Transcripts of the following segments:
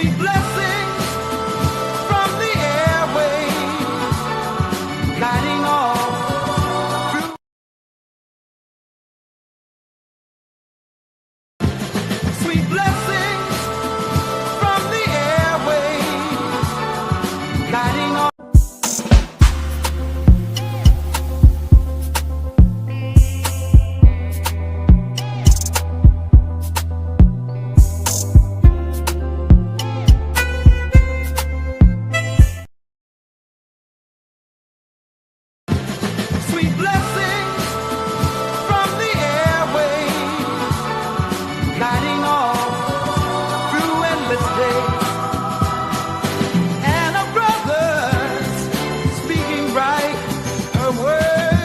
Sweet blessings from the airwaves, guiding all through. Sweet blessings from the airwaves, guiding all. Sweet blessings from the airwaves, guiding all through endless days. And our brothers speaking bright her words,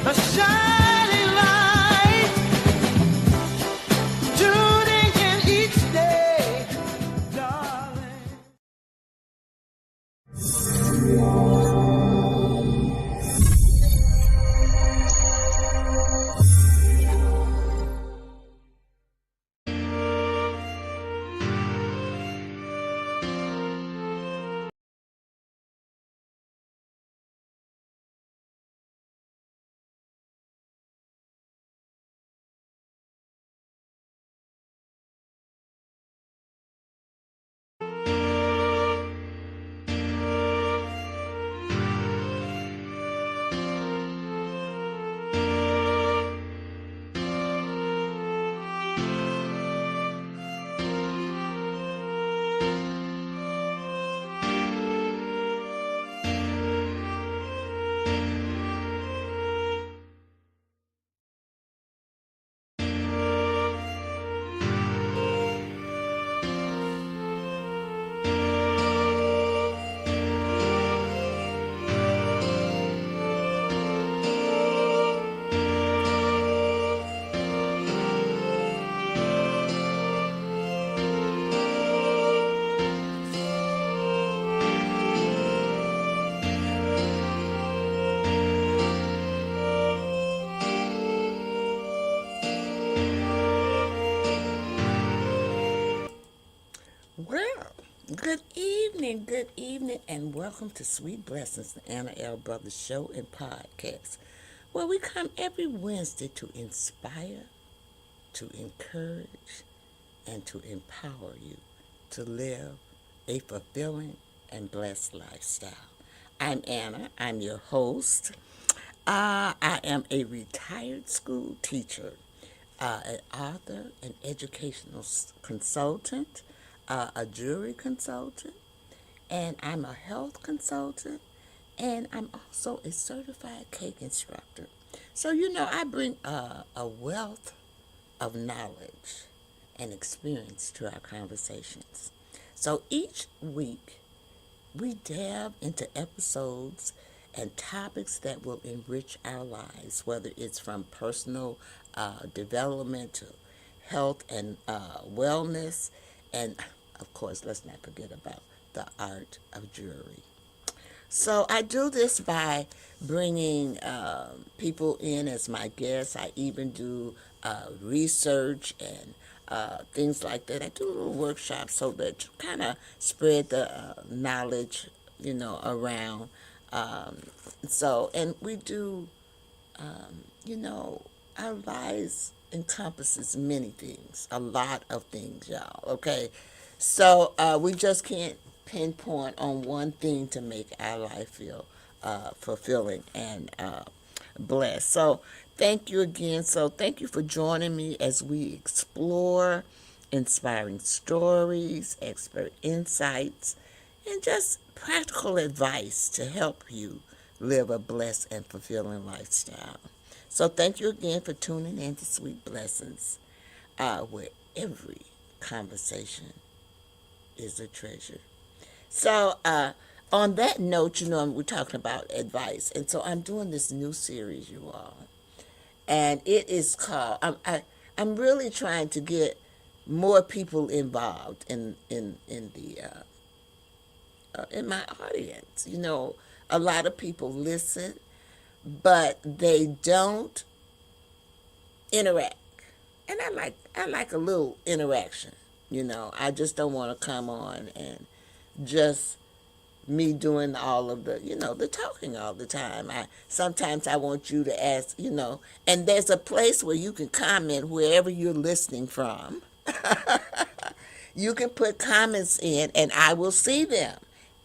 a shining light, tuning in each day, darling. Well, good evening, and welcome to Sweet Blessings, the Anna L. Brothers Show and Podcast, where we come every Wednesday to inspire, to encourage, and to empower you to live a fulfilling and blessed lifestyle. I'm Anna, I'm your host. I am a retired school teacher, an author, an educational consultant, a jewelry consultant, and I'm a health consultant, and I'm also a certified cake instructor. So, I bring a wealth of knowledge and experience to our conversations. So each week, we delve into episodes and topics that will enrich our lives, whether it's from personal development to health and wellness, and of course, let's not forget about the art of jewelry. So I do this by bringing people in as my guests. I even do research and things like that. I do little workshops so that you kind of spread the knowledge, around. Um, and we do, our lives encompasses many things, a lot of things, y'all. Okay, so we just can't pinpoint on one thing to make our life feel fulfilling and blessed. So thank you again. So thank you for joining me as we explore inspiring stories, expert insights, and just practical advice to help you live a blessed and fulfilling lifestyle. So thank you again for tuning in to Sweet Blessings, where every conversation is a treasure. So on that note, we're talking about advice, and so I'm doing this new series, you all, and it is called. I'm really trying to get more people involved in my audience. A lot of people listen, but they don't interact, and I like a little interaction. I just don't want to come on and just me doing all of the talking all the time. Sometimes I want you to ask, and there's a place where you can comment wherever you're listening from. You can put comments in and I will see them,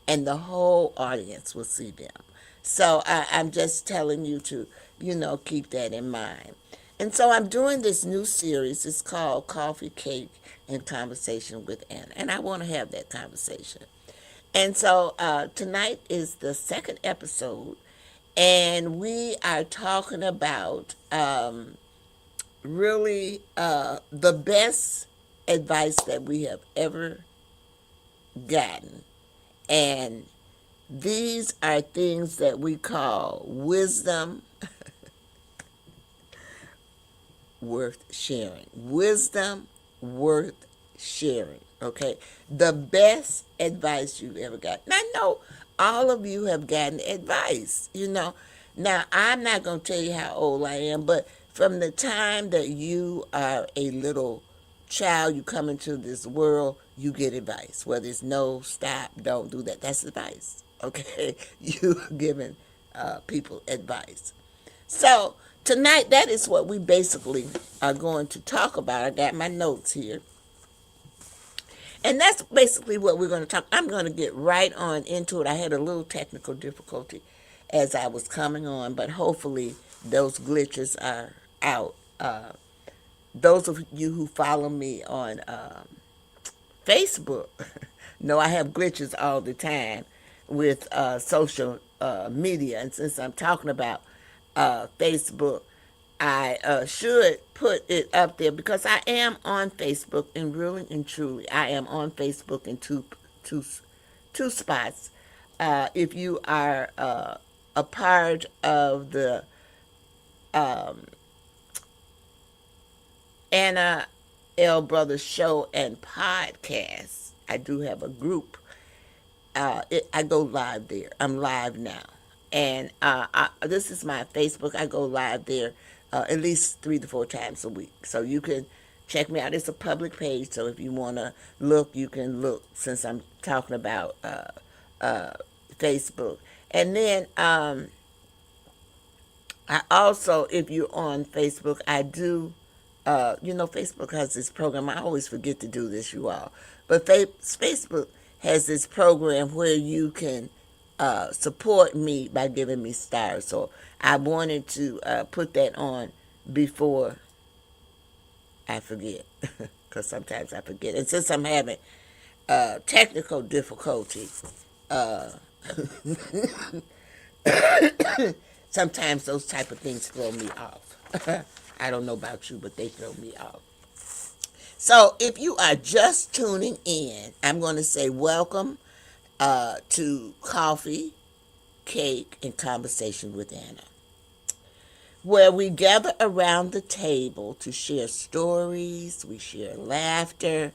and the whole audience will see them. So I'm just telling you to, keep that in mind. And so I'm doing this new series. It's called Coffee, Cake, and Conversation with Anna. And I want to have that conversation. And so tonight is the second episode. And we are talking about really the best advice that we have ever gotten. And these are things that we call wisdom worth sharing. Wisdom worth sharing. Okay? The best advice you've ever got. And I know all of you have gotten advice, Now, I'm not going to tell you how old I am, but from the time that you are a little child, you come into this world, you get advice. Whether it's no, stop, don't do that. That's advice. Okay? You giving people advice. So tonight, that is what we basically are going to talk about. I got my notes here. And that's basically what we're going to talk. I'm going to get right on into it. I had a little technical difficulty as I was coming on, but hopefully those glitches are out. Those of you who follow me on Facebook know I have glitches all the time with social media. And since I'm talking about Facebook, I should put it up there because I am on Facebook, and really and truly, I am on Facebook in two spots. If you are a part of the Anna L. Brothers Show and Podcast, I do have a group. I go live there. I'm live now. And this is my Facebook. I go live there at least 3 to 4 times a week. So you can check me out. It's a public page, so if you want to look, you can look, since I'm talking about Facebook. And then I also, if you're on Facebook, I do, Facebook has this program. I always forget to do this, you all. But Facebook has this program where you can support me by giving me stars. So I wanted to put that on before I forget, because sometimes I forget. And since I'm having technical difficulty, sometimes those type of things throw me off. I don't know about you, but they throw me off. So if you are just tuning in, I'm going to say welcome to Coffee, Cake, and Conversation with Anna, where we gather around the table to share stories, we share laughter,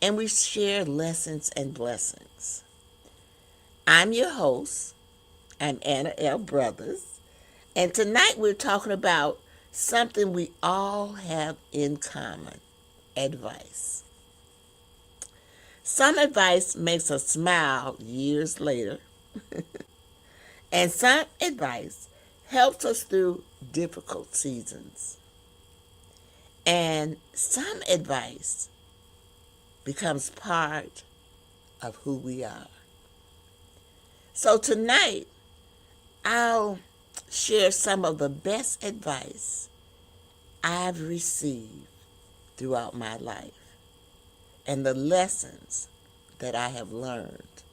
and we share lessons and blessings. I'm your host. I'm Anna L. Brothers, and tonight we're talking about something we all have in common: advice. Some advice makes us smile years later, and some advice helps us through difficult seasons. And some advice becomes part of who we are. So tonight, I'll share some of the best advice I've received throughout my life and the lessons that I have learned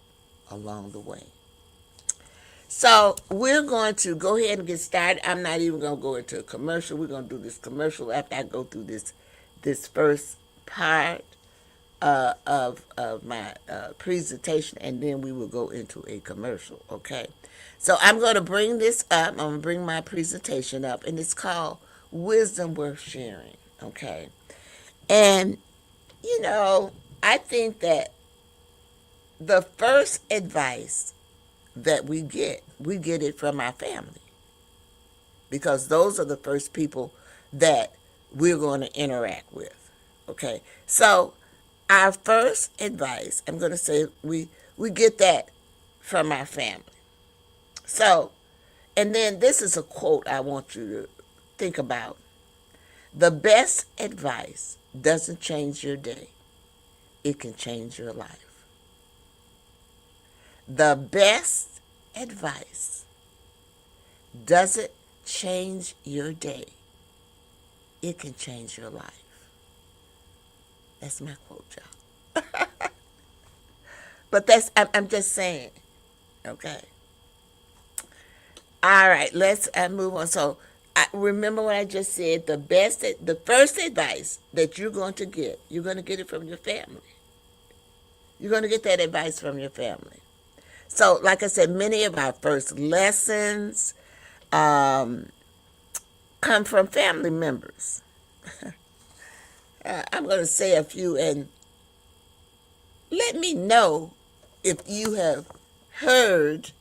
along the way. So we're going to go ahead and get started. I'm not even going to go into a commercial. We're going to do this commercial after I go through this first part of my presentation, and then we will go into a commercial, okay? So I'm going to bring this up. I'm going to bring my presentation up, and it's called Wisdom Worth Sharing, okay? And, I think that the first advice that we get it from our family, because those are the first people that we're going to interact with, okay? So Our first advice, I'm going to say we get that from our family. So, and then this is a quote I want you to think about. The best advice doesn't change your day. It can change your life. The best advice doesn't change your day. It can change your life. That's my quote, y'all. But I'm just saying, okay? All right, let's move on. So, remember what I just said. The first advice that you're going to get it from your family. You're going to get that advice from your family. So, like I said, many of our first lessons come from family members. I'm going to say a few, and let me know if you have heard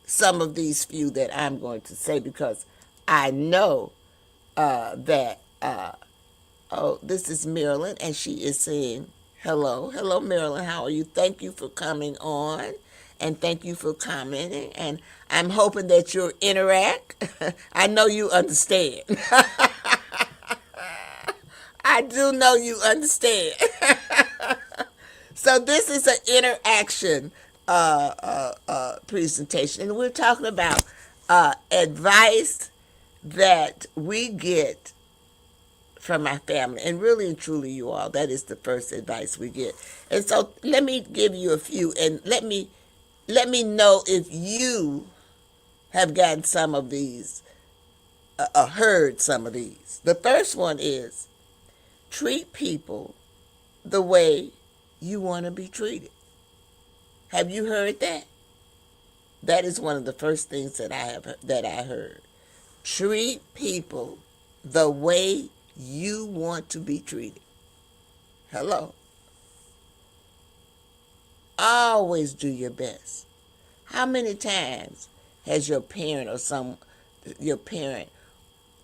some of these few that I'm going to say, because I know that, this is Marilyn, and she is saying, hello. Hello, Marilyn. How are you? Thank you for coming on, and thank you for commenting, and I'm hoping that you'll interact. I know you understand. I do know you understand. So this is an interaction presentation, and we're talking about advice that we get from our family, and really and truly, you all, that is the first advice we get. And so let me give you a few, and let me know if you have gotten some of these, heard some of these. The first one is, treat people the way you want to be treated. Have you heard that? That is one of the first things that I heard. Treat people the way you want to be treated. Hello. Always do your best. How many times has your parent or your parent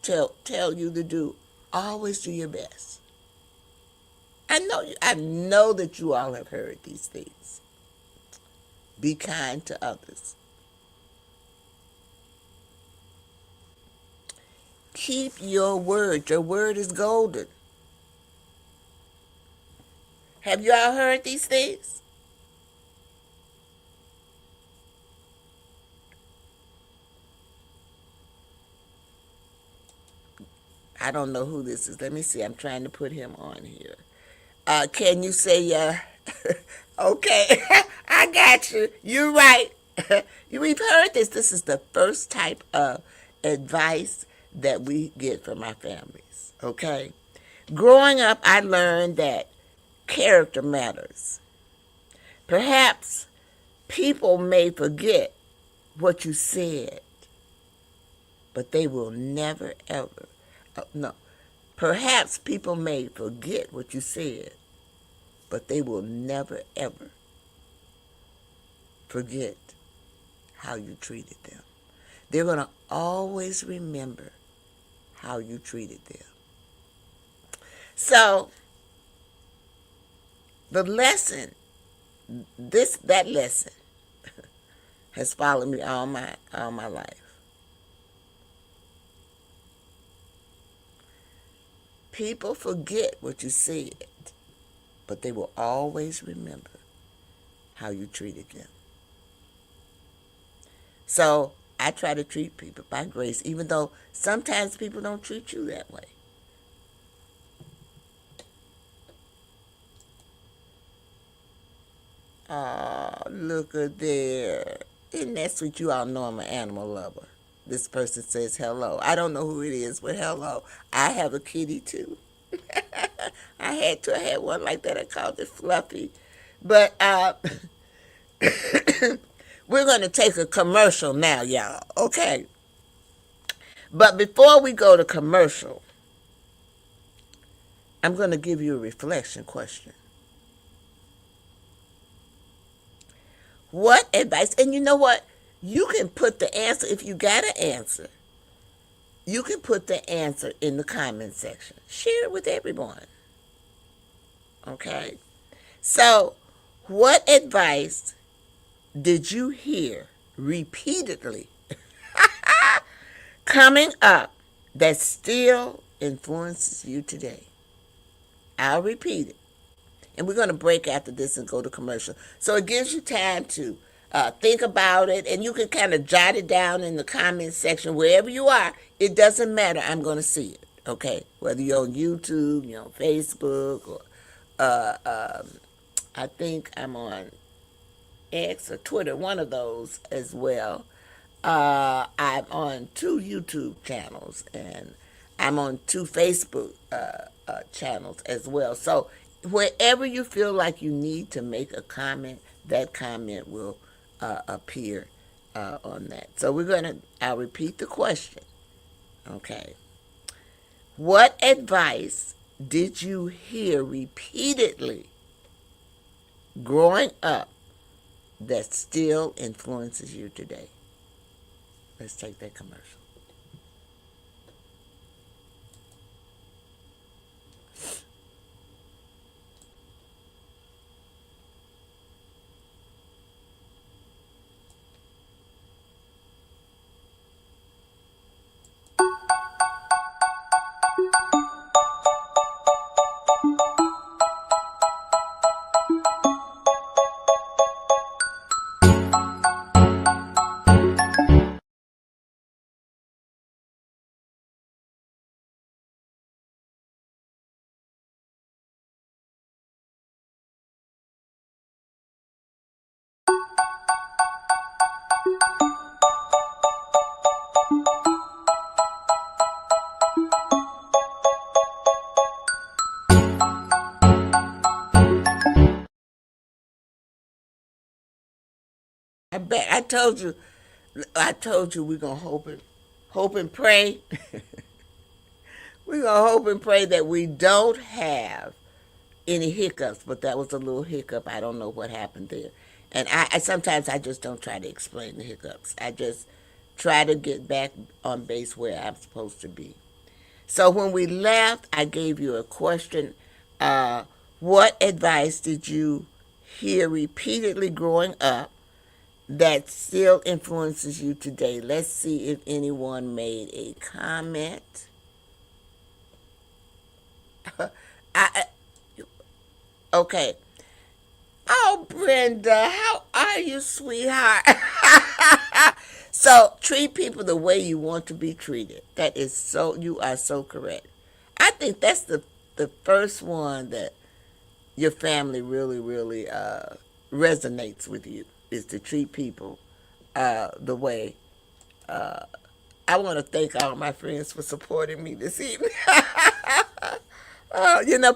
tell you to do? Always do your best. I know that you all have heard these things. Be kind to others. Keep your word. Your word is golden. Have you all heard these things? I don't know who this is. Let me see. I'm trying to put him on here. Can you say, okay, I got you. You're right. We've heard this. This is the first type of advice that we get from our families, okay? Growing up, I learned that character matters. Perhaps people may forget what you said, but they will never, ever, no. Perhaps people may forget what you said, but they will never, ever forget how you treated them. They're going to always remember how you treated them. So, the lesson, that lesson has followed me all my life. People forget what you said, but they will always remember how you treated them. So I try to treat people by grace, even though sometimes people don't treat you that way. Oh, look at there. Isn't that sweet? You all know I'm an animal lover. This person says hello. I don't know who it is, but hello. I have a kitty too. I had one like that. I called it Fluffy. But we're going to take a commercial now, y'all. Okay. But before we go to commercial, I'm going to give you a reflection question. What advice? And you know what? You can put the answer, if you got an answer, you can put the answer in the comment section. Share it with everyone. Okay? So, what advice did you hear repeatedly coming up that still influences you today? I'll repeat it. And we're going to break after this and go to commercial. So it gives you time to think about it, and you can kind of jot it down in the comments section wherever you are. It doesn't matter. I'm going to see it. Okay, whether you're on YouTube, you're on Facebook, or I think I'm on X or Twitter, one of those as well. I'm on 2 YouTube channels, and I'm on 2 Facebook channels as well. So wherever you feel like you need to make a comment, that comment will appear on that. So I'll repeat the question. Okay. What advice did you hear repeatedly growing up that still influences you today? Let's take that commercial. I told you we're gonna hope and pray. We're gonna hope and pray that we don't have any hiccups, but that was a little hiccup. I don't know what happened there. And I sometimes I just don't try to explain the hiccups. I just try to get back on base where I'm supposed to be. So when we left, I gave you a question. What advice did you hear repeatedly growing up that still influences you today? Let's see if anyone made a comment. I okay. Oh, Brenda, how are you, sweetheart? So treat people the way you want to be treated. That is so. You are so correct. I think that's the first one that your family really really resonates with you, is to treat people the way. I want to thank all my friends for supporting me this evening.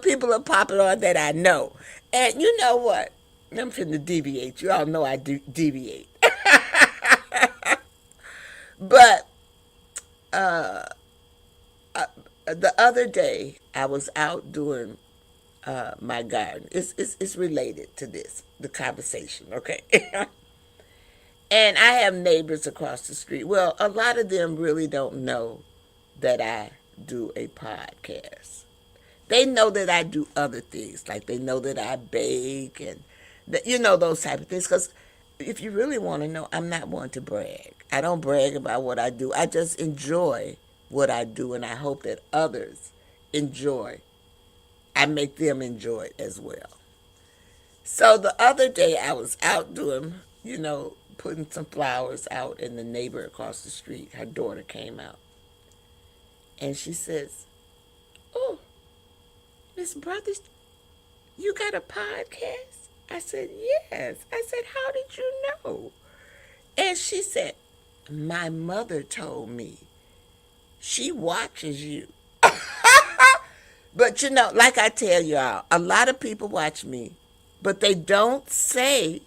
People are popping on that I know. And you know what? I'm finna deviate. You all know I do deviate. But the other day, I was out doing my garden. It's related to this, the conversation, okay? And I have neighbors across the street. Well, a lot of them really don't know that I do a podcast. They know that I do other things, like they know that I bake and those type of things. Because if you really want to know, I'm not one to brag. I don't brag about what I do. I just enjoy what I do, and I hope that others enjoy. I make them enjoy it as well. So the other day I was out doing, putting some flowers out, and the neighbor across the street, her daughter came out, and she says, "Oh, Miss Brothers, you got a podcast?" I said, "Yes." I said, "How did you know?" And she said, "My mother told me. She watches you." But like I tell y'all, a lot of people watch me, but they don't say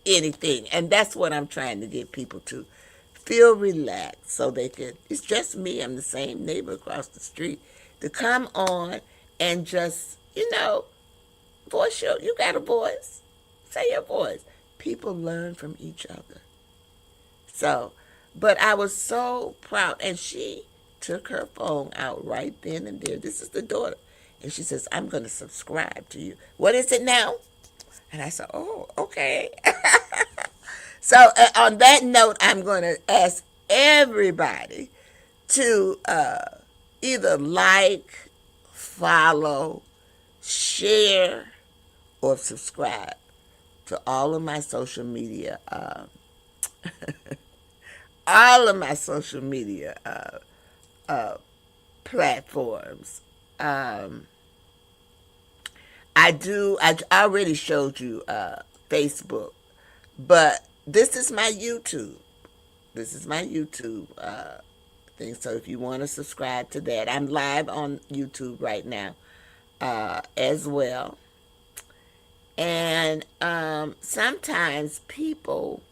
anything. And that's what I'm trying to get people to feel relaxed, so they can, it's just me, I'm the same neighbor across the street, to come on and just, voice you got a voice. Say your voice. People learn from each other. So, but I was so proud. And she took her phone out right then and there. This is the daughter. And she says, "I'm going to subscribe to you." What is it now? And I said, oh, okay. So on that note, I'm going to ask everybody to either like, follow, share, or subscribe to all of my social media, all of my social media platforms. Um, I already showed you Facebook, but this is my YouTube. This is my YouTube thing. So if you want to subscribe to that, I'm live on YouTube right now as well. And sometimes people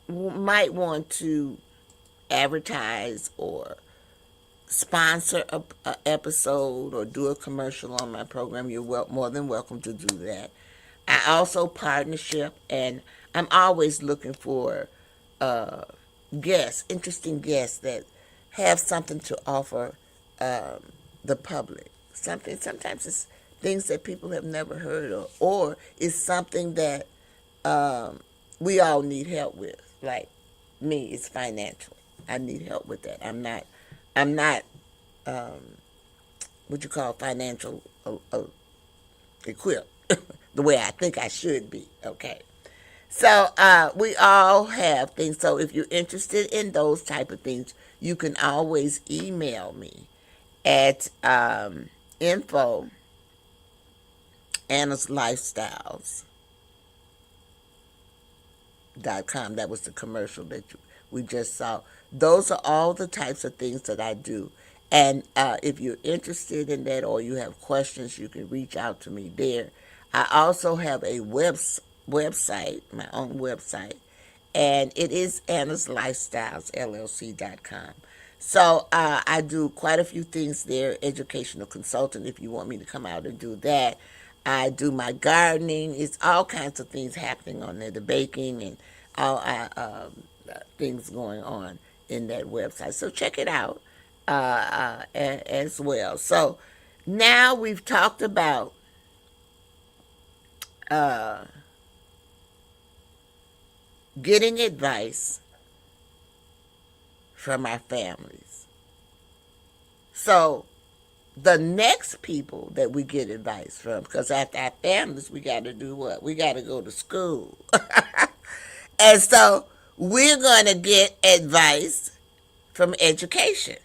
might want to advertise or sponsor a episode or do a commercial on my program. You're more than welcome to do that. I also partnership, and I'm always looking for uh, guests, interesting guests that have something to offer the public. Sometimes it's things that people have never heard of, or it's something that we all need help with. Like me, it's financial. I need help with that. I'm not what you call financial equipped the way I think I should be. Okay. So we all have things. So if you're interested in those type of things, you can always email me at info Anna's Lifestyles.com. That was the commercial that we just saw. Those are all the types of things that I do. And if you're interested in that or you have questions, you can reach out to me there. I also have a website, my own website, and it is Anna's Lifestyles LLC.com. So I do quite a few things there. Educational consultant, if you want me to come out and do that. I do my gardening. It's all kinds of things happening on there. The baking and all things going on in that website. So check it out as well. So now we've talked about getting advice from our families. So the next people that we get advice from, because after our families, we got to do what? We got to go to school. And so we're going to get advice from education.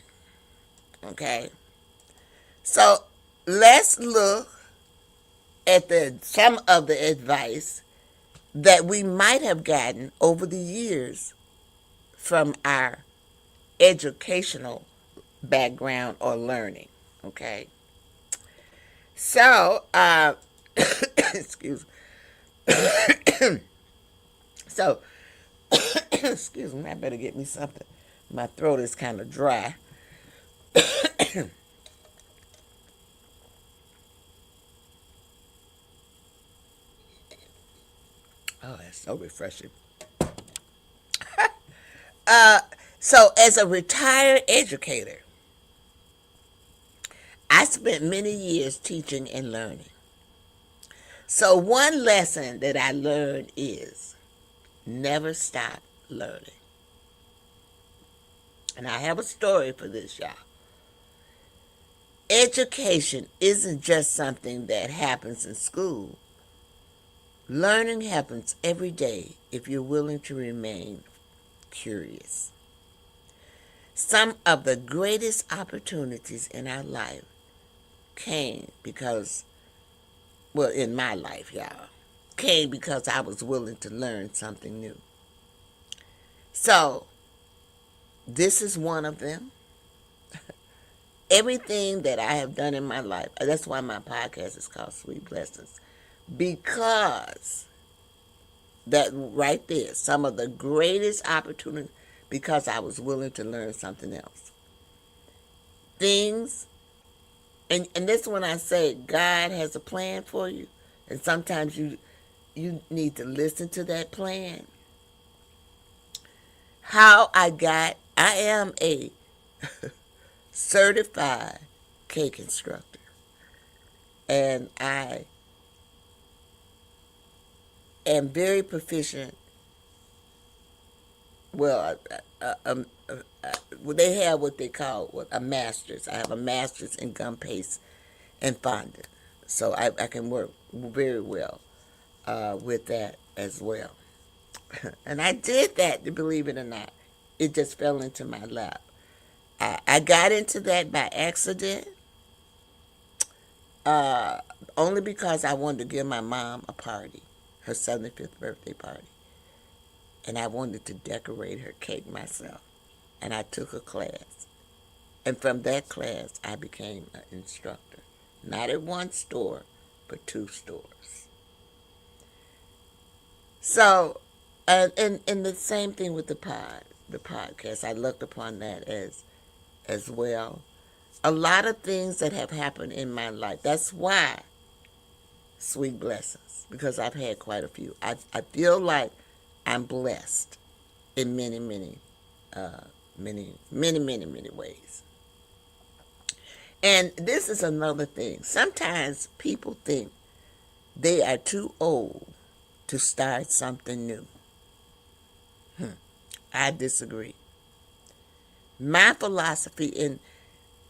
Okay? So let's look at some of the advice that we might have gotten over the years from our educational background or learning. Okay? So, excuse me. So, excuse me, I better get me something. My throat is kind of dry. Oh, that's so refreshing. So, as a retired educator, I spent many years teaching and learning. So, one lesson that I learned is never stop learning. And I have a story for this, y'all. Education isn't just something that happens in school. Learning happens every day if you're willing to remain curious. Some of the greatest opportunities in our life came because, well, in my life, y'all, came because I was willing to learn something new. So, this is one of them. Everything that I have done in my life, that's why my podcast is called Sweet Blessings, because that right there, some of the greatest opportunities, because I was willing to learn something else. Things, and this when I say God has a plan for you, and sometimes you need to listen to that plan. I am a certified cake instructor. and I am very proficient. Well, they have what they call a master's. I have a master's in gum paste and fondant, so I can work very well with that as well. And I did that, believe it or not. It just fell into my lap. I got into that by accident, uh, only because I wanted to give my mom a party, her 75th birthday party. And I wanted to decorate her cake myself. And I took a class. And from that class, I became an instructor. Not at one store, but 2 stores. So, and the same thing with the podcast. I looked upon that as well. A lot of things that have happened in my life. That's why sweet blessings, because I've had quite a few. I feel like I'm blessed in many ways. And this is another thing. Sometimes people think they are too old to start something new. I disagree. My philosophy in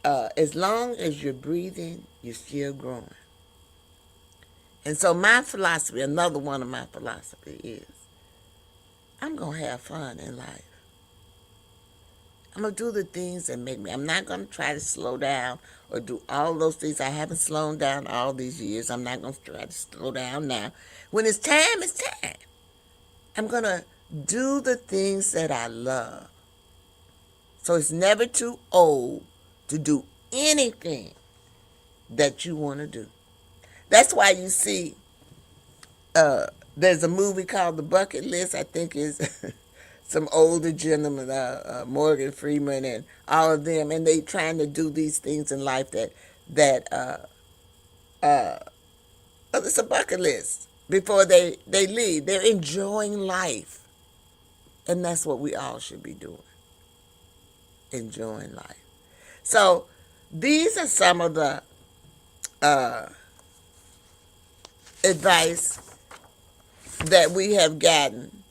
as long as you're breathing, you're still growing. And so my philosophy, another one of my philosophy is, I'm going to have fun in life. I'm going to do the things that make me. I'm not going to try to slow down or do all those things. I haven't slowed down all these years. I'm not going to try to slow down now. When it's time, it's time. I'm going to do the things that I love. So it's never too old to do anything that you want to do. That's why you see there's a movie called The Bucket List. I think is some older gentlemen, Morgan Freeman and all of them, and they trying to do these things in life that it's a bucket list before they leave. They're enjoying life, and that's what we all should be doing, enjoying life. So these are some of the advice that we have gotten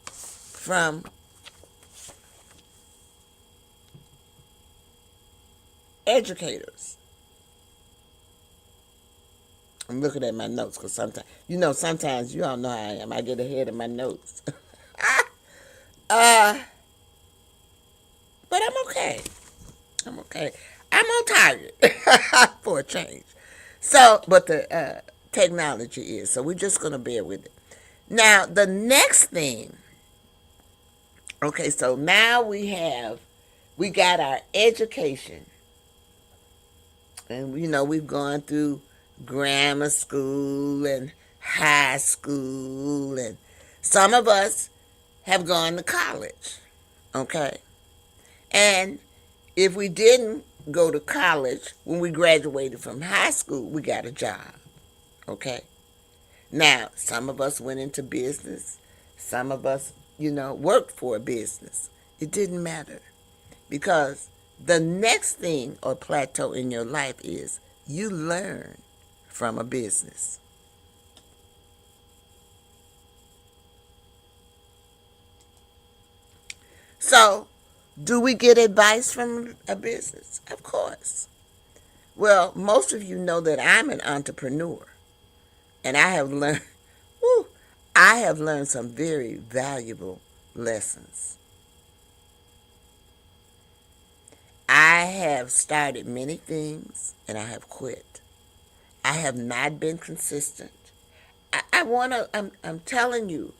from educators. I'm looking at my notes because sometimes you all know how I am. I get ahead of my notes. But I'm okay. I'm okay. I'm on target for a change. So, but the technology is. So we're just going to bear with it. Now, the next thing. Okay, so now we got our education. And, we've gone through grammar school and high school. And some of us have gone to college. Okay? And if we didn't go to college, when we graduated from high school, we got a job. Okay? Now, some of us went into business. Some of us, worked for a business. It didn't matter. Because the next thing or plateau in your life is you learn from a business. So, do we get advice from a business? Of course. Well, most of you know that I'm an entrepreneur. And I have learned some very valuable lessons. I have started many things and I have quit. I have not been consistent. I'm telling you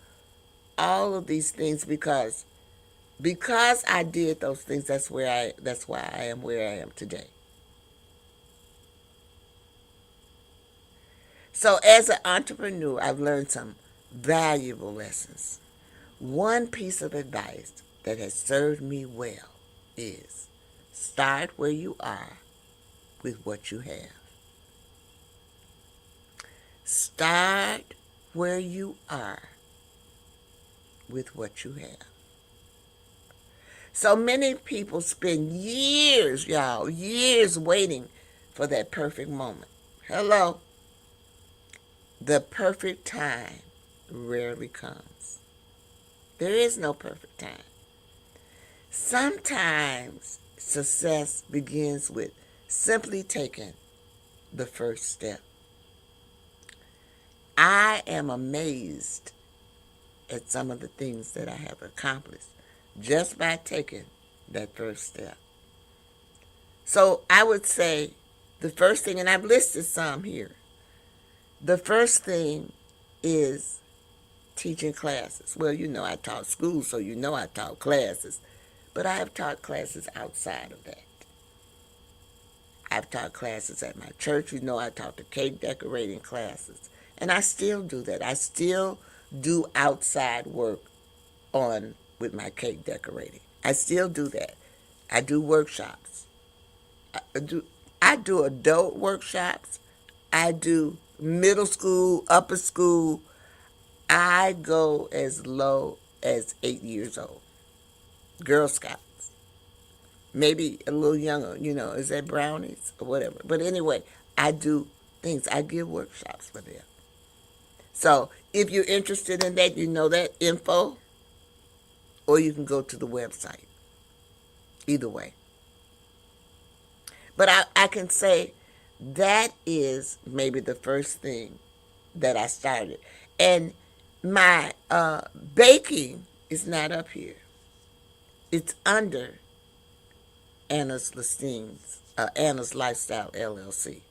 all of these things because I did those things. That's why I am where I am today. So as an entrepreneur, I've learned some valuable lessons. One piece of advice that has served me well is start where you are with what you have. Start where you are with what you have. So many people spend years, y'all, years waiting for that perfect moment. Hello? the perfect time rarely comes. There is no perfect time. Sometimes success begins with simply taking the first step. I am amazed at some of the things that I have accomplished just by taking that first step. So I would say the first thing, and I've listed some here, the first thing is teaching classes. Well, I taught school, so I taught classes. But I have taught classes outside of that. I've taught classes at my church. I taught the cake decorating classes. And I still do that. I still do outside work with my cake decorating. I still do that. I do workshops. I do adult workshops. I do middle school, upper school. I go as low as 8 years old. Girl Scouts. Maybe a little younger, is that brownies or whatever. But anyway, I do things. I give workshops for them. So if you're interested in that, that info, or you can go to the website. Either way. But I can say that is maybe the first thing that I started. And my baking is not up here. It's under Anna's Lifestyle LLC.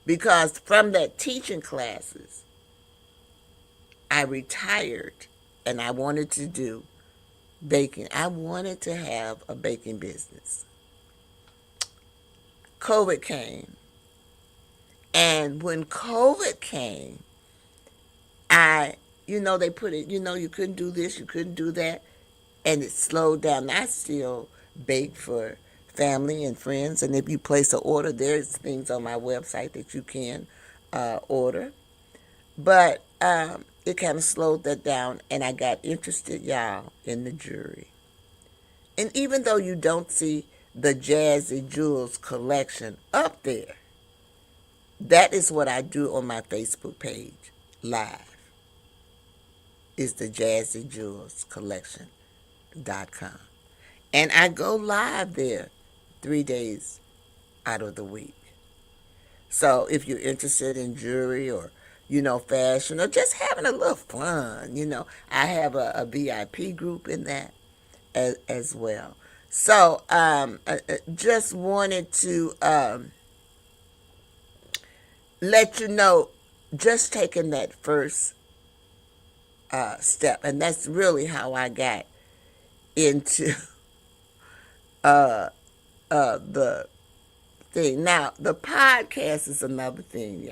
Because from that teaching classes, I retired and I wanted to do baking. I wanted to have a baking business. COVID came. And when COVID came, they put it, you couldn't do this, you couldn't do that. And it slowed down. I still bake for family and friends. And if you place an order, there's things on my website that you can order. But it kind of slowed that down. And I got interested, y'all, in the jewelry. And even though you don't see the Jazzy Jewels collection up there, that is what I do on my Facebook page, live, is the Jazzy Jewels collection.com. And I go live there 3 days out of the week. So if you're interested in jewelry or, fashion or just having a little fun, I have a VIP group in that as well. So I just wanted to let you know, just taking that first step. And that's really how I got into the thing. Now, the podcast is another thing,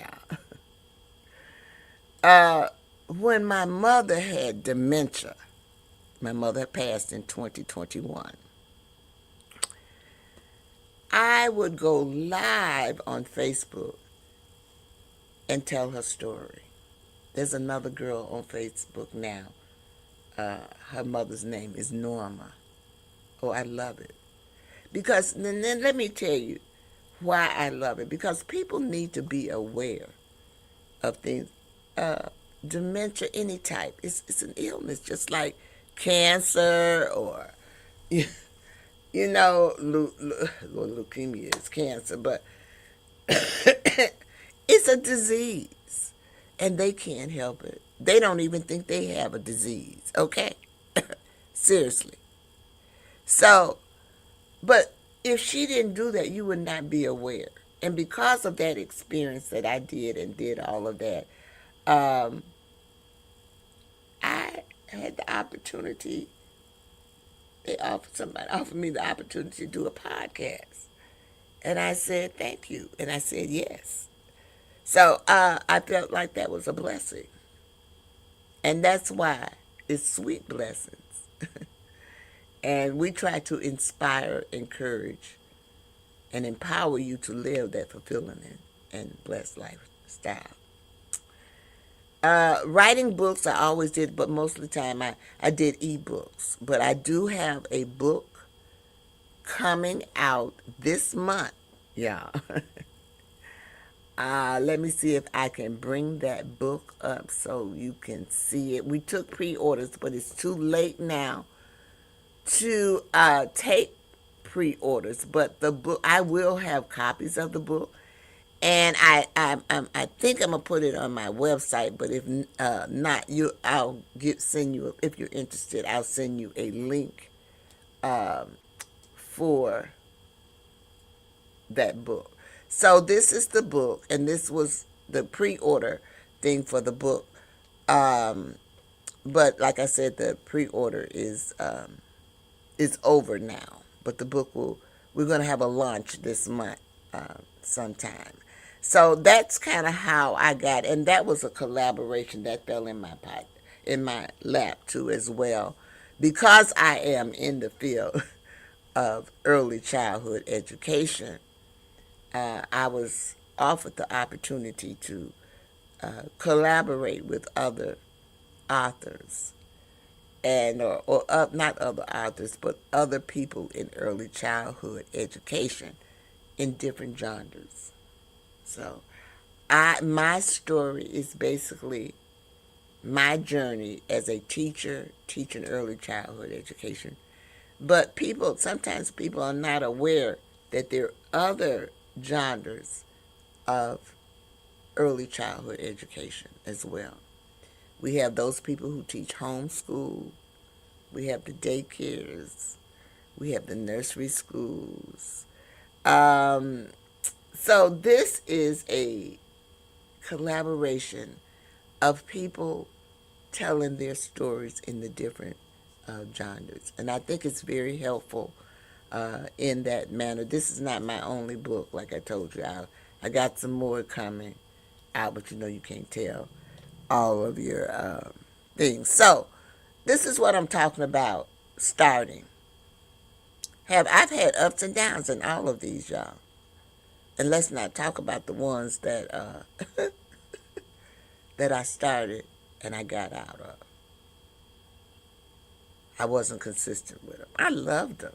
y'all. When my mother had dementia, my mother passed in 2021, I would go live on Facebook and tell her story. There's another girl on Facebook now. Her mother's name is Norma. Oh, I love it. Because, then let me tell you why I love it. Because people need to be aware of things. Dementia, any type. It's an illness, just like cancer or, leukemia is cancer, but it's a disease. And they can't help it. They don't even think they have a disease, okay? Seriously. So, but if she didn't do that, you would not be aware. And because of that experience that I did and did all of that, I had the opportunity, somebody offered me the opportunity to do a podcast. And I said, thank you. And I said, yes. So I felt like that was a blessing. And that's why it's Sweet Blessings. And we try to inspire, encourage, and empower you to live that fulfilling and blessed lifestyle. Writing books, I always did, but most of the time I did ebooks. But I do have a book coming out this month, y'all. Let me see if I can bring that book up so you can see it. We took pre-orders, but it's too late now to take pre-orders. But the book, I will have copies of the book, and I think I'm gonna put it on my website. But if not, I'll send you, if you're interested. I'll send you a link for that book. So this is the book, and this was the pre-order thing for the book. But like I said, the pre-order is over now. But the book we're going to have a launch this month sometime. So that's kind of how I got, and that was a collaboration that fell in my lap too as well, because I am in the field of early childhood education. I was offered the opportunity to collaborate with other authors, and or not other authors, but other people in early childhood education in different genres. So, my story is basically my journey as a teacher teaching early childhood education. But sometimes people are not aware that there are other genres of early childhood education as well. We have those people who teach homeschool. We have the daycares. We have the nursery schools. So this is a collaboration of people telling their stories in the different genres. And I think it's very helpful in that manner. This is not my only book, like I told you. I got some more coming out, but you can't tell all of your things. So this is what I'm talking about starting. I've had ups and downs in all of these, y'all. And let's not talk about the ones that that I started and I got out of. I wasn't consistent with them. I loved them.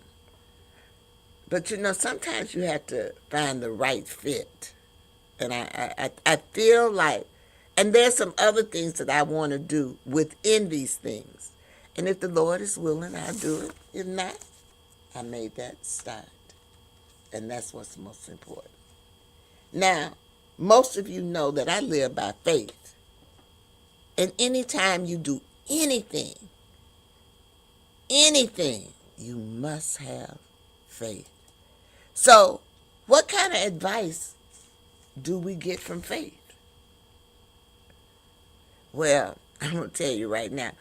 But sometimes you have to find the right fit. And I feel like, and there's some other things that I want to do within these things. And if the Lord is willing, I'll do it. If not, I made that start. And that's what's most important. Now, most of you know that I live by faith. And anytime you do anything, you must have faith. So, what kind of advice do we get from faith? Well, I'm going to tell you right now,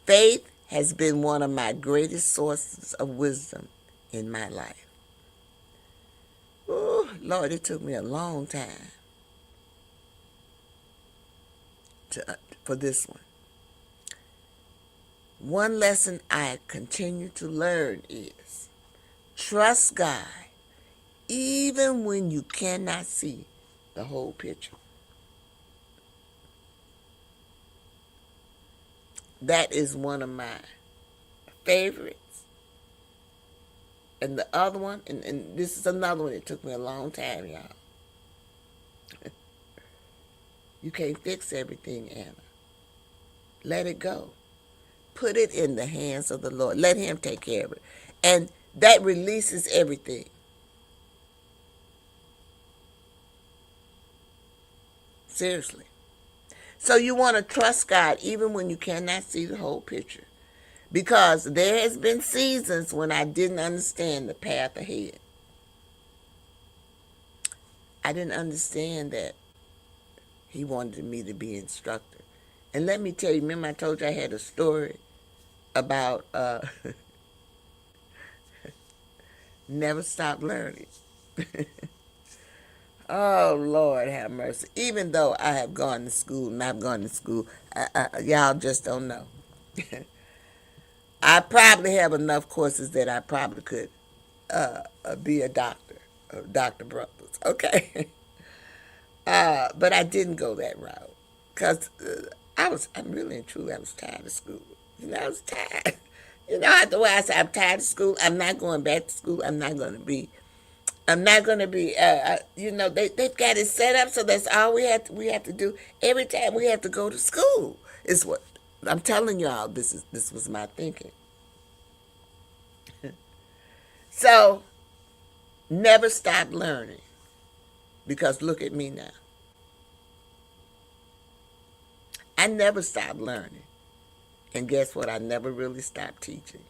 faith has been one of my greatest sources of wisdom in my life. Oh, Lord, it took me a long time for this one. One lesson I continue to learn is trust God even when you cannot see the whole picture. That is one of my favorites. And the other one, and this is another one that took me a long time, y'all. You can't fix everything, Anna. Let it go. Put it in the hands of the Lord. Let Him take care of it. And that releases everything. Seriously. So you want to trust God even when you cannot see the whole picture. Because there has been seasons when I didn't understand the path ahead. I didn't understand that He wanted me to be an instructor. And let me tell you, remember I told you I had a story about never stop learning. Oh, Lord have mercy. Even though I have gone to school and I've gone to school, y'all just don't know. I probably have enough courses that I probably could be a doctor, Dr. Brothers, okay? But I didn't go that route because I'm really and truly, I was tired of school. I was tired. After a while I said, I'm tired of school. I'm not going back to school. I'm not going to be I'm not going to be, they've got it set up so that's all we have to do every time we have to go to school. Is what I'm telling y'all. This was my thinking. So never stop learning, because look at me now. I never stopped learning, and guess what? I never really stopped teaching.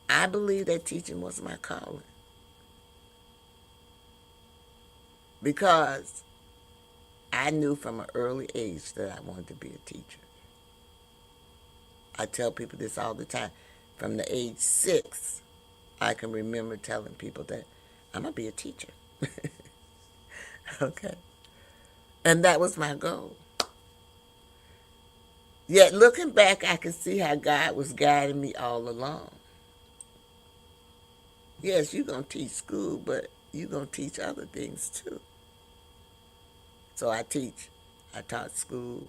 I believe that teaching was my calling, because I knew from an early age that I wanted to be a teacher. I tell people this all the time. From the age 6, I can remember telling people that I'm going to be a teacher. Okay. And that was my goal. Yet looking back, I can see how God was guiding me all along. Yes, you're going to teach school, but you're going to teach other things too. So I teach. I taught school.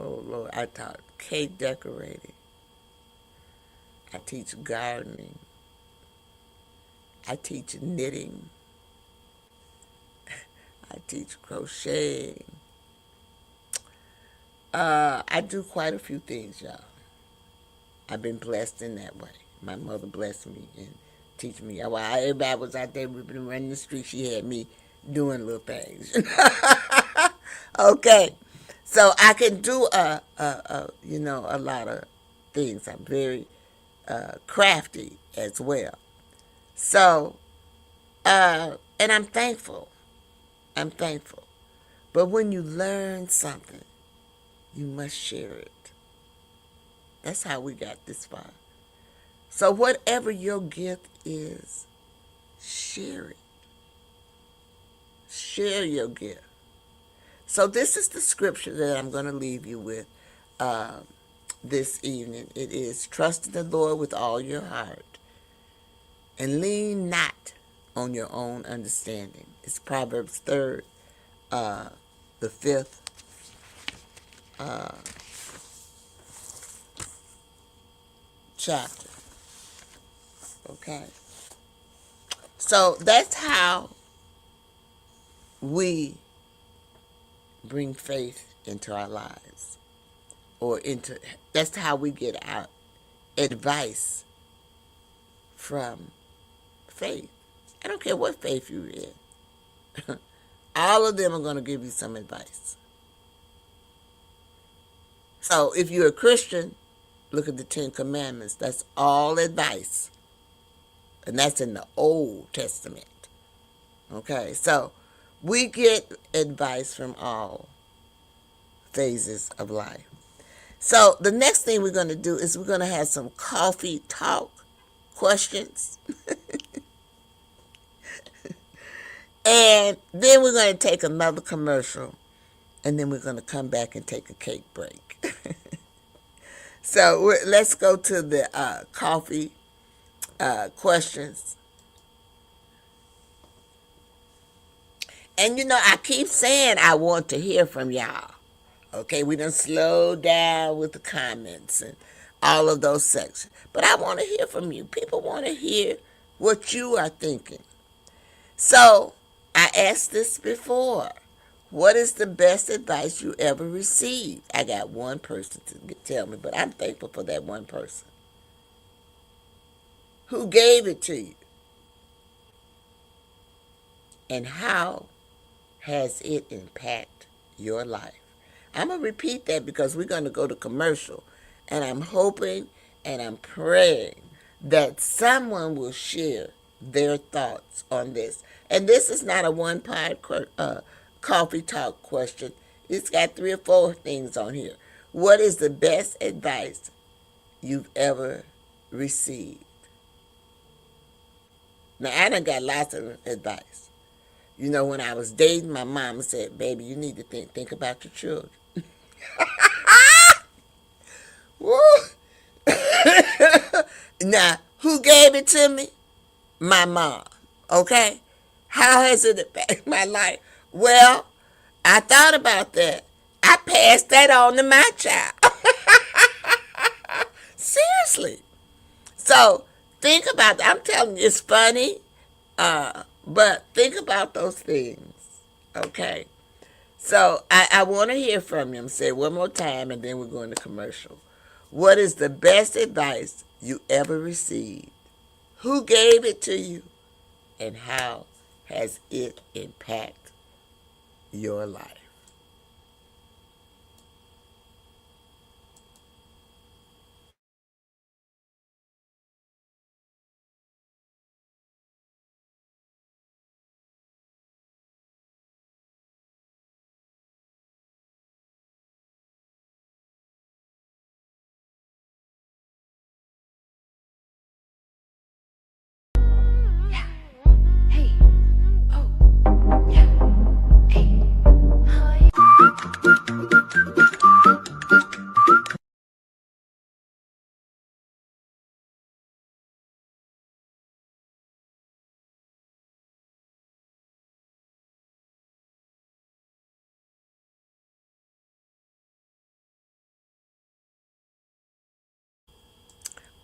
Oh, Lord. I taught cake decorating. I teach gardening. I teach knitting. I teach crocheting. I do quite a few things, y'all. I've been blessed in that way. My mother blessed me and teach me. While everybody was out there running the street, she had me doing little things. Okay, so I can do a lot of things. I'm very crafty as well. So, and I'm thankful. I'm thankful. But when you learn something, you must share it. That's how we got this far. So whatever your gift is, share it. Share your gift. So this is the scripture that I'm going to leave you with this evening. It is, trust in the Lord with all your heart and lean not on your own understanding. It's Proverbs 3rd, the 5th chapter. Okay. So that's how we bring faith into our lives, or that's how we get our advice from faith. I don't care what faith you're in. All of them are going to give you some advice. So if you're a Christian, look at the 10 Commandments. That's all advice. And that's in the Old Testament. Okay, so we get advice from all phases of life. So the next thing we're going to do is we're going to have some coffee talk questions. And then we're going to take another commercial. And then we're going to come back and take a cake break. So let's go to the coffee questions. And I keep saying I want to hear from y'all. Okay, we done slow down with the comments and all of those sections. But I want to hear from you. People want to hear what you are thinking. So I asked this before. What is the best advice you ever received? I got one person to tell me, but I'm thankful for that one person. Who gave it to you? And how has it impacted your life? I'm going to repeat that because we're going to go to commercial. And I'm hoping and I'm praying that someone will share their thoughts on this. And this is not a one-part coffee talk question. It's got 3 or 4 things on here. What is the best advice you've ever received? Now, I done got lots of advice. When I was dating, my mama said, baby, you need to think about your children. Woo! Now, who gave it to me? My mom. Okay? How has it affected my life? Well, I thought about that. I passed that on to my child. Seriously. So, Think about that. I'm telling you, it's funny, but think about those things. Okay. So I want to hear from you. Say it one more time, and then we're going to commercial. What is the best advice you ever received? Who gave it to you? And how has it impacted your life? Yeah. Hey. Oh. Yeah. Hey. Hi.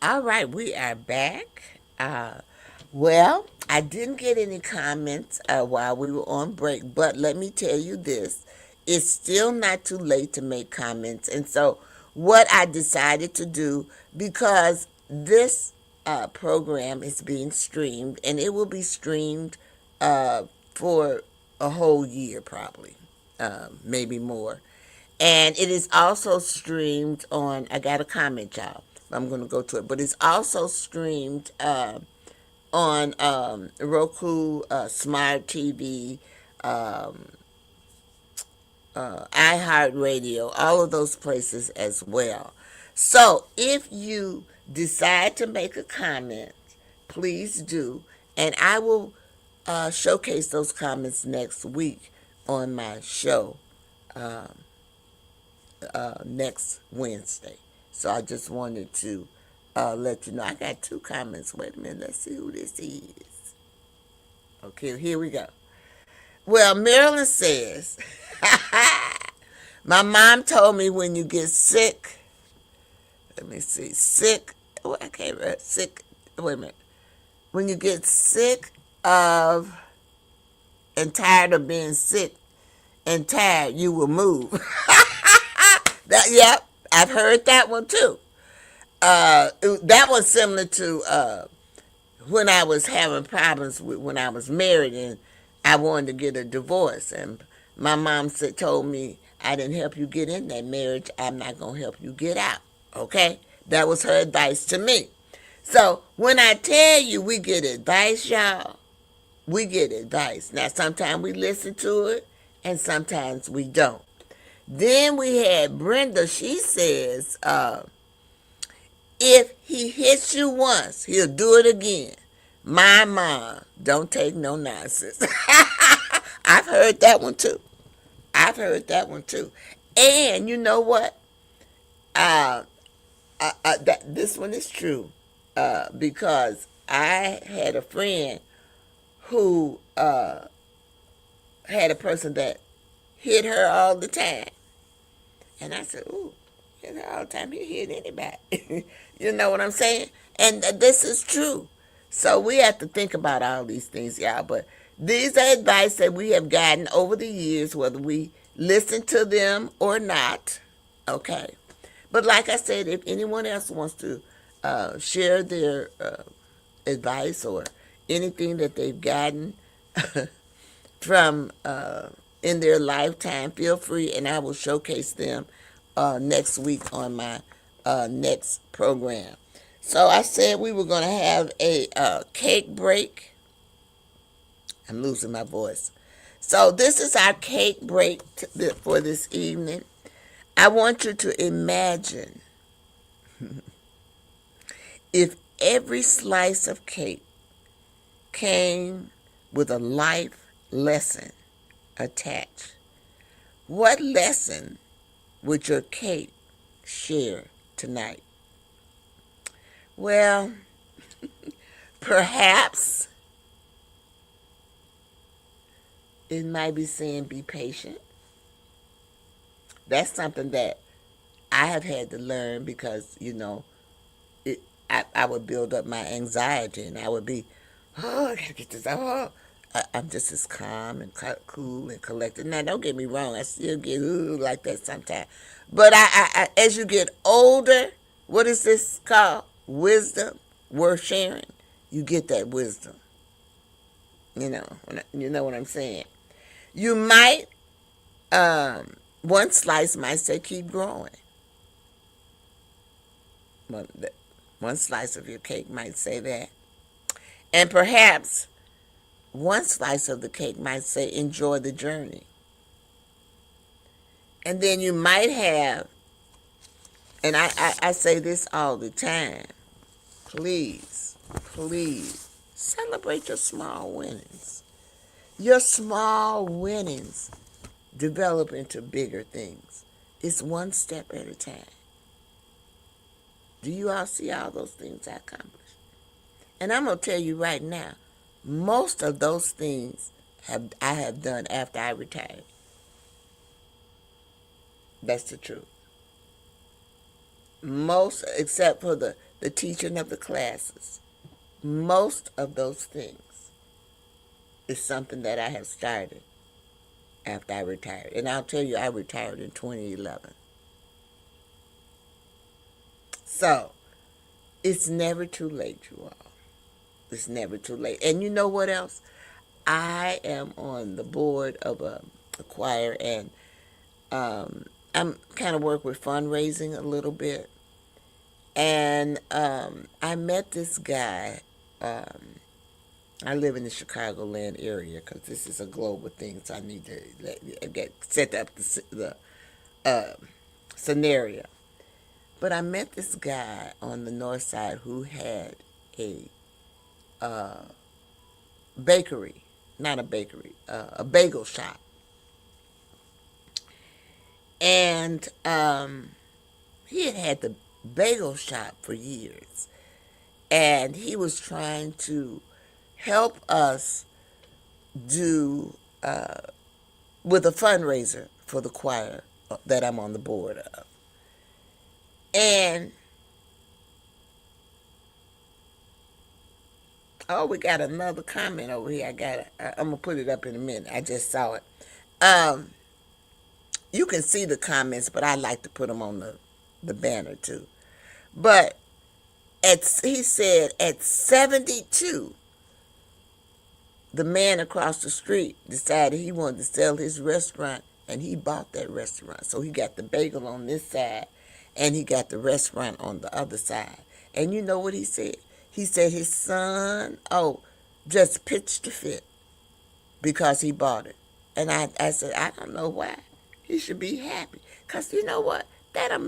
All right, we are back. Well, I didn't get any comments while we were on break, but let me tell you this. It's still not too late to make comments. And so, what I decided to do, because this program is being streamed, and it will be streamed for a whole year, probably, maybe more. And it is also streamed on, I got a comment, y'all. I'm going to go to it. But it's also streamed on Roku, Smart TV, um, iHeartRadio, all of those places as well. So if you decide to make a comment, please do. And I will showcase those comments next week on my show next Wednesday. So I just wanted to let you know. I got two comments. Wait a minute. Let's see who this is. Okay, here we go. Well, Marilyn says, my mom told me when you get sick, let me see, sick, oh, I can't remember, sick, wait a minute. When you get sick of and tired of being sick and tired, you will move. That, yep, I've heard that one too. That was similar to when I was having problems with when I was married and I wanted to get a divorce. And my mom told me, I didn't help you get in that marriage. I'm not going to help you get out. Okay? That was her advice to me. So when I tell you we get advice, y'all, we get advice. Now, sometimes we listen to it and sometimes we don't. Then we had Brenda. She says, if he hits you once, he'll do it again. My mom don't take no nonsense. I've heard that one too. I've heard that one too. And you know what? Uh, this one is true because I had a friend who had a person that hit her all the time. And I said, ooh, you know, all the time he hit anybody. You know what I'm saying? And this is true. So we have to think about all these things, y'all. But these are advice that we have gotten over the years, whether we listen to them or not. Okay. But like I said, if anyone else wants to share their advice or anything that they've gotten from in their lifetime, feel free, and I will showcase them next week on my next program. So I said we were going to have a cake break. I'm losing my voice. So this is our cake break for this evening. I want you to imagine if every slice of cake came with a life lesson attached. What lesson would your cake share tonight? Well, perhaps it might be saying be patient. That's something that I have had to learn because, you know, I would build up my anxiety, and I would be, oh, I gotta get this. Oh, I'm just as calm and cool and collected. Now, don't get me wrong, I still get like that sometimes. But as you get older, what is this called? Wisdom, worth sharing. You get that wisdom. You know what I'm saying. You might, one slice might say keep growing. One, one slice of your cake might say that. And perhaps one slice of the cake might say enjoy the journey. And then you might have, and I say this all the time, please, please celebrate your small winnings. Your small winnings develop into bigger things. It's one step at a time. Do you all see all those things I accomplished? And I'm going to tell you right now, most of those things I have done after I retired. That's the truth. Most, except for the teaching of the classes, most of those things is something that I have started after I retired. And I'll tell you, I retired in 2011. So, it's never too late, you all. It's never too late. And you know what else? I am on the board of a choir, and I'm kind of work with fundraising a little bit. And I met this guy. I live in the Chicagoland area because this is a global thing, so I need to get set up the scenario. But I met this guy on the north side who had a bakery, not a bakery, a bagel shop. And he had the bagel shop for years. And he was trying to help us do with a fundraiser for the choir that I'm on the board of. And oh, we got another comment over here. I'm gonna put it up in a minute. I just saw it. You can see the comments, but I like to put them on the banner too. But he said at 72, the man across the street decided he wanted to sell his restaurant, and he bought that restaurant. So he got the bagel on this side, and he got the restaurant on the other side. And you know what he said? He said his son, just pitched a fit because he bought it. And I said, I don't know why. He should be happy. Because you know what? That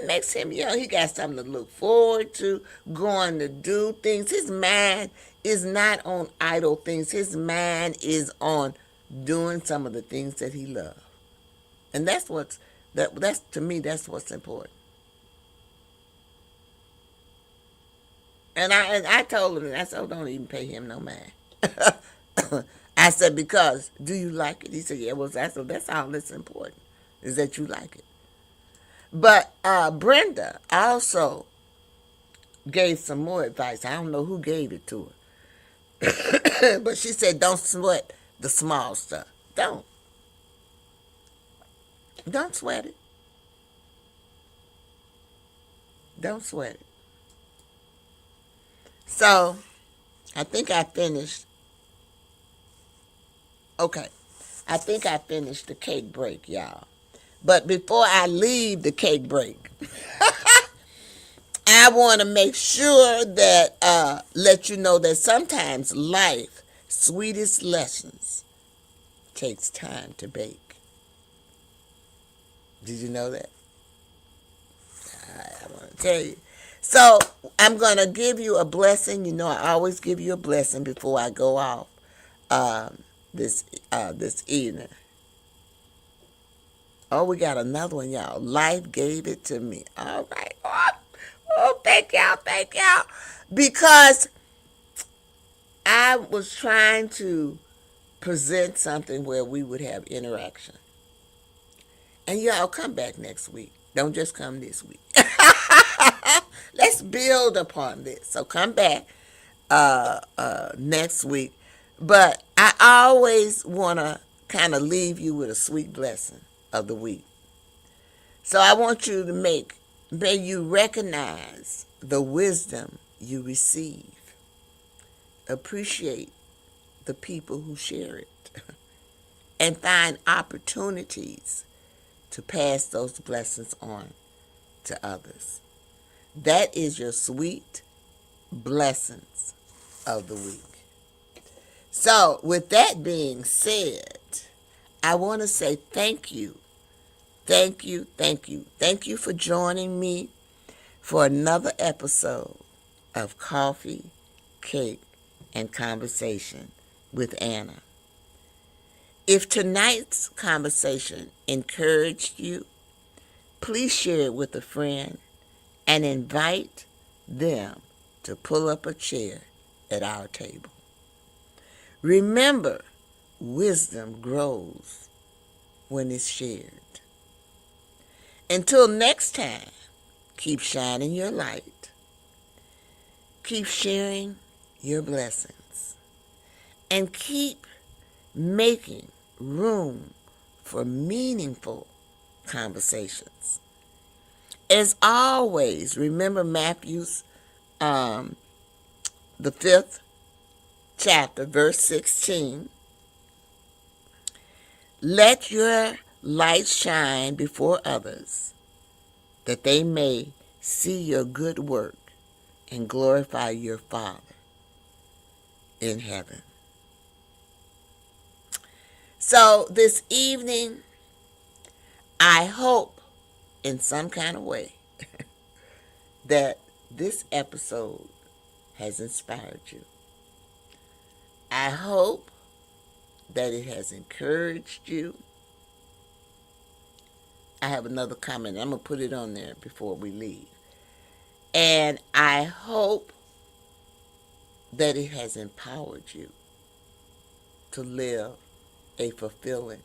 makes him young. He got something to look forward to, going to do things. His mind is not on idle things. His mind is on doing some of the things that he loves. And that's to me, that's what's important. And I told him, I said, don't even pay him no mind. I said, because, do you like it? He said, yeah, well, that's all that's important, is that you like it. But Brenda also gave some more advice. I don't know who gave it to her. But she said, don't sweat the small stuff. Don't sweat it. Don't sweat it. So, I think I finished. Okay. I think I finished the cake break, y'all. But before I leave the cake break, I want to make sure that, let you know that sometimes life, sweetest lessons, takes time to bake. Did you know that? I want to tell you. So I'm going to give you a blessing. You know, I always give you a blessing before I go off this evening. Oh, we got another one, y'all. Life gave it to me. All right. Oh, thank y'all. Because I was trying to present something where we would have interaction. And y'all come back next week. Don't just come this week. Let's build upon this. So come back next week. But I always want to kind of leave you with a sweet blessing of the week. So I want you to may you recognize the wisdom you receive. Appreciate the people who share it. And find opportunities to pass those blessings on to others. That is your sweet blessings of the week. So, with that being said, I want to say thank you. Thank you, thank you. Thank you for joining me for another episode of Coffee, Cake, and Conversation with Anna. If tonight's conversation encouraged you, please share it with a friend and invite them to pull up a chair at our table. Remember, wisdom grows when it's shared. Until next time, keep shining your light. Keep sharing your blessings. And keep making room for meaningful conversations. As always, remember Matthew's, the 5th chapter, verse 16. Let your light shine before others, that they may see your good work and glorify your Father in heaven. So this evening, I hope in some kind of way that this episode has inspired you. I hope that it has encouraged you. I have another comment. I'm going to put it on there before we leave. And I hope that it has empowered you to live a fulfilling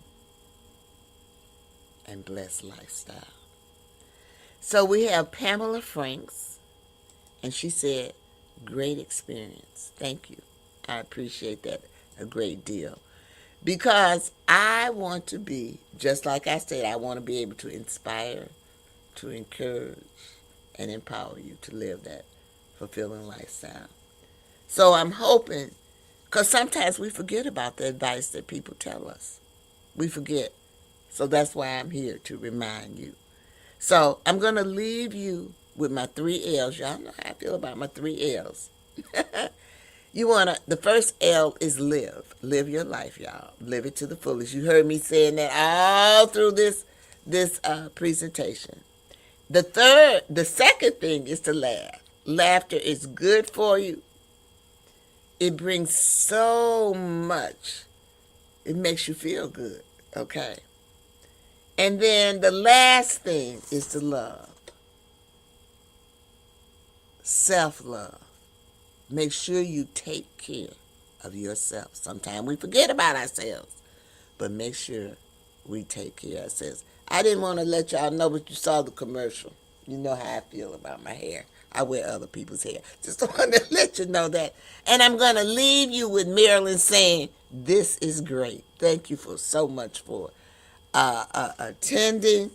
and blessed lifestyle. So we have Pamela Franks, and she said, great experience. Thank you. I appreciate that a great deal. Because I want to be, just like I said, I want to be able to inspire, to encourage, and empower you to live that fulfilling lifestyle. So I'm hoping, because sometimes we forget about the advice that people tell us. We forget. So that's why I'm here to remind you. So I'm going to leave you with my 3 L's. Y'all know how I feel about my 3 L's. The first L is live. Live your life, y'all. Live it to the fullest. You heard me saying that all through this presentation. The second thing is to laugh. Laughter is good for you. It brings so much. It makes you feel good, okay? And then the last thing is to love. Self-love. Make sure you take care of yourself. Sometimes we forget about ourselves, but make sure we take care of ourselves. I didn't want to let y'all know, but you saw the commercial. You know how I feel about my hair. I wear other people's hair. Just wanted to let you know that. And I'm going to leave you with Marilyn saying, this is great. Thank you so much for attending.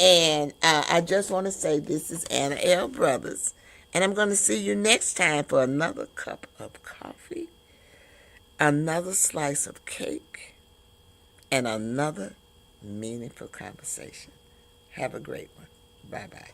And I just want to say this is Anna L. Brothers. And I'm going to see you next time for another cup of coffee, another slice of cake, and another meaningful conversation. Have a great one. Bye-bye.